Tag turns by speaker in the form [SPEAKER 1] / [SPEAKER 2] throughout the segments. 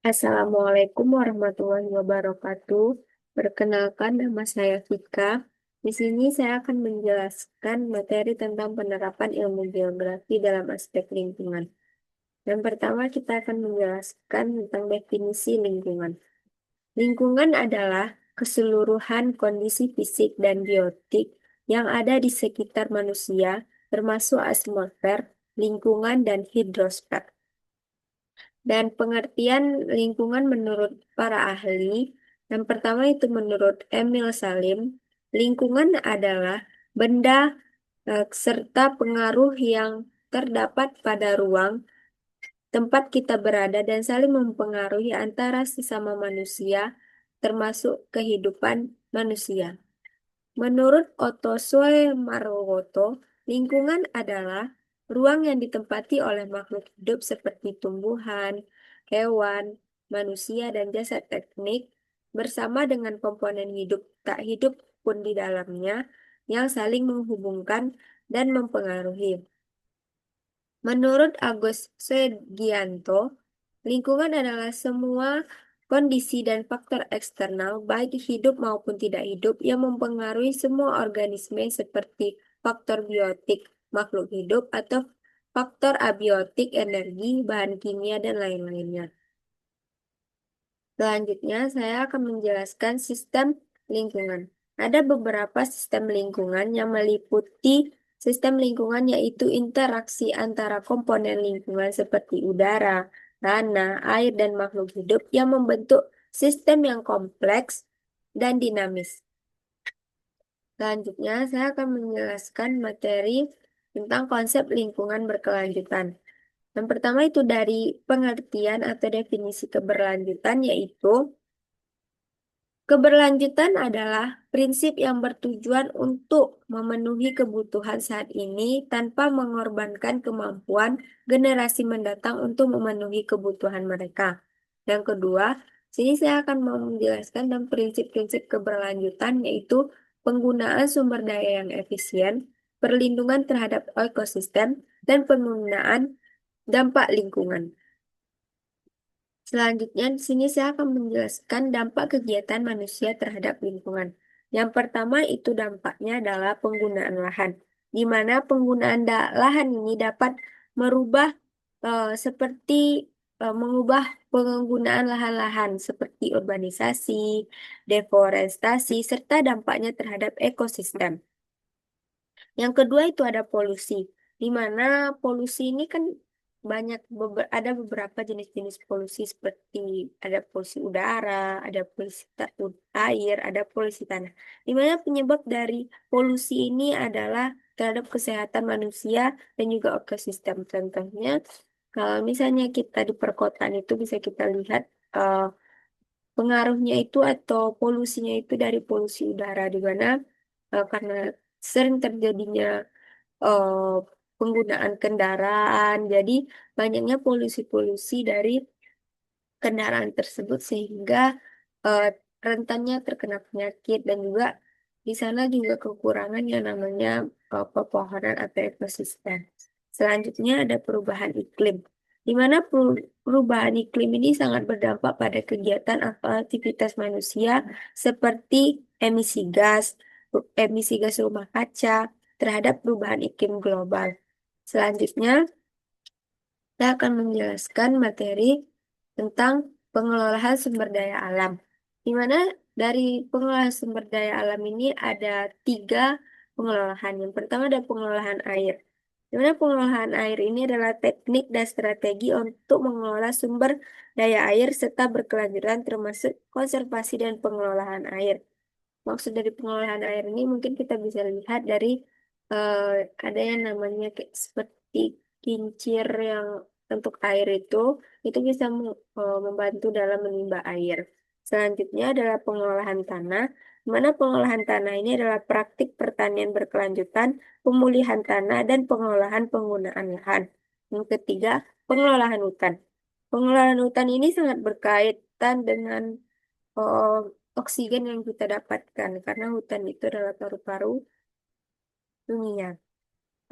[SPEAKER 1] Assalamualaikum warahmatullahi wabarakatuh. Perkenalkan, nama saya Vika. Di sini saya akan menjelaskan materi tentang penerapan ilmu geografi dalam aspek lingkungan. Yang pertama, kita akan menjelaskan tentang definisi lingkungan. Lingkungan adalah keseluruhan kondisi fisik dan biotik yang ada di sekitar manusia, termasuk atmosfer, lingkungan, dan hidrosfer. Dan pengertian lingkungan menurut para ahli, yang pertama itu menurut Emil Salim, lingkungan adalah benda serta pengaruh yang terdapat pada ruang tempat kita berada dan saling mempengaruhi antara sesama manusia, termasuk kehidupan manusia. Menurut Otto Soemarwoto, lingkungan adalah ruang yang ditempati oleh makhluk hidup seperti tumbuhan, hewan, manusia, dan jasad teknik bersama dengan komponen hidup tak hidup pun di dalamnya yang saling menghubungkan dan mempengaruhi. Menurut Agus Sugianto, lingkungan adalah semua kondisi dan faktor eksternal, baik hidup maupun tidak hidup, yang mempengaruhi semua organisme seperti faktor biotik makhluk hidup atau faktor abiotik energi, bahan kimia, dan lain-lainnya. Selanjutnya, saya akan menjelaskan sistem lingkungan. Ada beberapa sistem lingkungan yang meliputi sistem lingkungan yaitu interaksi antara komponen lingkungan seperti udara, tanah, air, dan makhluk hidup yang membentuk sistem yang kompleks dan dinamis. Selanjutnya, saya akan menjelaskan materi tentang konsep lingkungan berkelanjutan. Yang pertama itu dari pengertian atau definisi keberlanjutan yaitu keberlanjutan adalah prinsip yang bertujuan untuk memenuhi kebutuhan saat ini tanpa mengorbankan kemampuan generasi mendatang untuk memenuhi kebutuhan mereka. Yang kedua, sini saya akan menjelaskan tentang prinsip-prinsip keberlanjutan yaitu penggunaan sumber daya yang efisien, perlindungan terhadap ekosistem, dan penggunaan dampak lingkungan. Selanjutnya, di sini saya akan menjelaskan dampak kegiatan manusia terhadap lingkungan. Yang pertama itu dampaknya adalah penggunaan lahan, di mana penggunaan lahan ini dapat merubah seperti mengubah penggunaan lahan-lahan seperti urbanisasi, deforestasi, serta dampaknya terhadap ekosistem. Yang kedua itu ada polusi, di mana polusi ini kan ada beberapa jenis-jenis polusi seperti ada polusi udara, ada polusi air, ada polusi tanah. Di mana penyebab dari polusi ini adalah terhadap kesehatan manusia dan juga ekosistem. Contohnya, kalau misalnya kita di perkotaan itu bisa kita lihat eh, pengaruhnya itu atau polusinya itu dari polusi udara, di mana karena sering terjadinya eh, penggunaan kendaraan. Jadi banyaknya polusi-polusi dari kendaraan tersebut sehingga eh, rentannya terkena penyakit dan juga di sana juga kekurangan yang namanya pepohonan atau ekosistem. Selanjutnya ada perubahan iklim, di mana perubahan iklim ini sangat berdampak pada kegiatan atau aktivitas manusia seperti emisi gas, emisi gas rumah kaca terhadap perubahan iklim global. Selanjutnya, saya akan menjelaskan materi tentang pengelolaan sumber daya alam, di mana dari pengelolaan sumber daya alam ini ada tiga pengelolaan. Yang pertama ada pengelolaan air, di mana pengelolaan air ini adalah teknik dan strategi untuk mengelola sumber daya air serta berkelanjutan termasuk konservasi dan pengelolaan air. Maksud dari pengelolaan air ini mungkin kita bisa lihat dari eh, ada yang namanya kayak seperti kincir yang untuk air itu bisa membantu dalam menimba air. Selanjutnya adalah pengolahan tanah, di mana pengolahan tanah ini adalah praktik pertanian berkelanjutan, pemulihan tanah, dan pengolahan penggunaan lahan. Yang ketiga, pengelolaan hutan. Pengelolaan hutan ini sangat berkaitan dengan eh, oksigen yang kita dapatkan karena hutan itu adalah paru-paru dunia.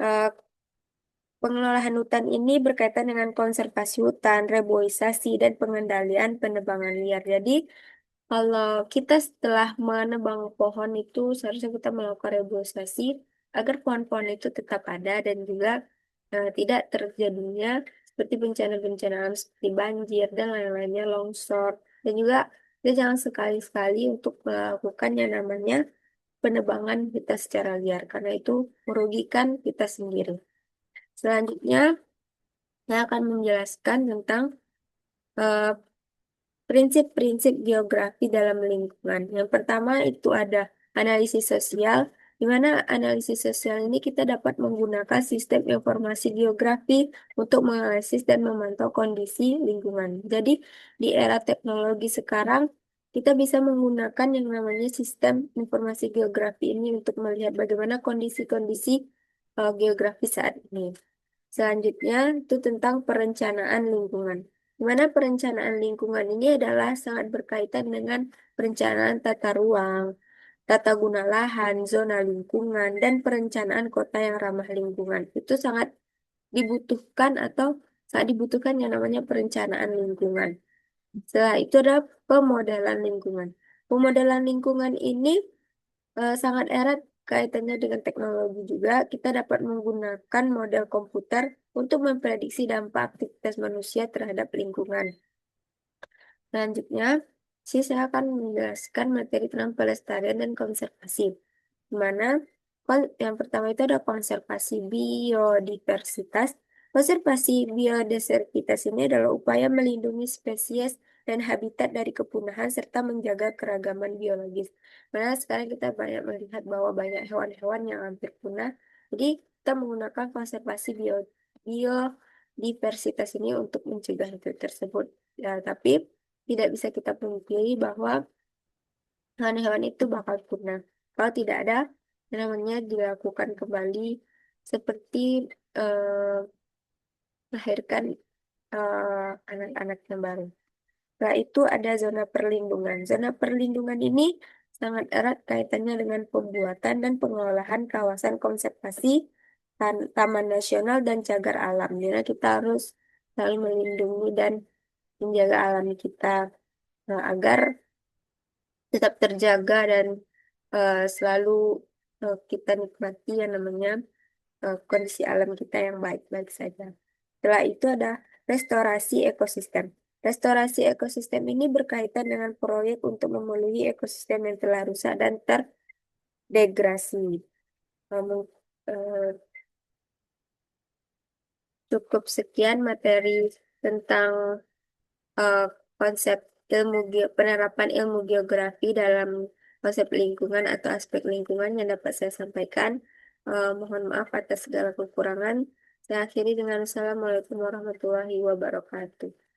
[SPEAKER 1] Eh, Pengelolaan hutan ini berkaitan dengan konservasi hutan, reboisasi, dan pengendalian penebangan liar. Jadi, kalau kita setelah menebang pohon itu seharusnya kita melakukan reboisasi agar pohon-pohon itu tetap ada dan juga tidak terjadinya seperti bencana-bencana alam seperti banjir dan lain-lainnya, longsor. Dan juga kita jangan sekali-sekali untuk melakukan yang namanya penebangan kita secara liar karena itu merugikan kita sendiri. Selanjutnya, saya akan menjelaskan tentang eh, prinsip-prinsip geografi dalam lingkungan. Yang pertama itu ada analisis sosial, di mana analisis sosial ini kita dapat menggunakan sistem informasi geografi untuk menganalisis dan memantau kondisi lingkungan. Jadi, di era teknologi sekarang, kita bisa menggunakan yang namanya sistem informasi geografi ini untuk melihat bagaimana kondisi-kondisi geografi saat ini. Selanjutnya, itu tentang perencanaan lingkungan. Di mana perencanaan lingkungan ini adalah sangat berkaitan dengan perencanaan tata ruang, tata guna lahan, zona lingkungan, dan perencanaan kota yang ramah lingkungan. Itu sangat dibutuhkan atau sangat dibutuhkan yang namanya perencanaan lingkungan. Setelah itu ada pemodelan lingkungan. Pemodelan lingkungan ini sangat erat kaitannya dengan teknologi juga. Kita dapat menggunakan model komputer untuk memprediksi dampak aktivitas manusia terhadap lingkungan. Selanjutnya, saya akan menjelaskan materi tentang pelestarian dan konservasi. Di mana yang pertama itu ada konservasi biodiversitas. Konservasi biodiversitas ini adalah upaya melindungi spesies dan habitat dari kepunahan serta menjaga keragaman biologis. Karena sekarang kita banyak melihat bahwa banyak hewan-hewan yang hampir punah. Jadi kita menggunakan konservasi biodiversitas ini untuk mencegah itu tersebut. Ya, tapi tidak bisa kita pungkiri bahwa hewan-hewan itu bakal punah kalau tidak ada yang namanya dilakukan kembali seperti eh, melahirkan anak-anak yang baru. Setelah itu ada zona perlindungan. Zona perlindungan ini sangat erat kaitannya dengan pembuatan dan pengelolaan kawasan konservasi, taman nasional, dan cagar alam. Jadi kita harus selalu melindungi dan menjaga alam kita agar tetap terjaga dan selalu kita nikmati yang namanya kondisi alam kita yang baik-baik saja. Setelah itu ada restorasi ekosistem. Restorasi ekosistem ini berkaitan dengan proyek untuk memenuhi ekosistem yang telah rusak dan terdegradasi. Eh, Cukup sekian materi tentang eh, konsep penerapan ilmu geografi dalam konsep lingkungan atau aspek lingkungan yang dapat saya sampaikan. Mohon maaf atas segala kekurangan. Saya akhiri dengan Assalamualaikum warahmatullahi wabarakatuh.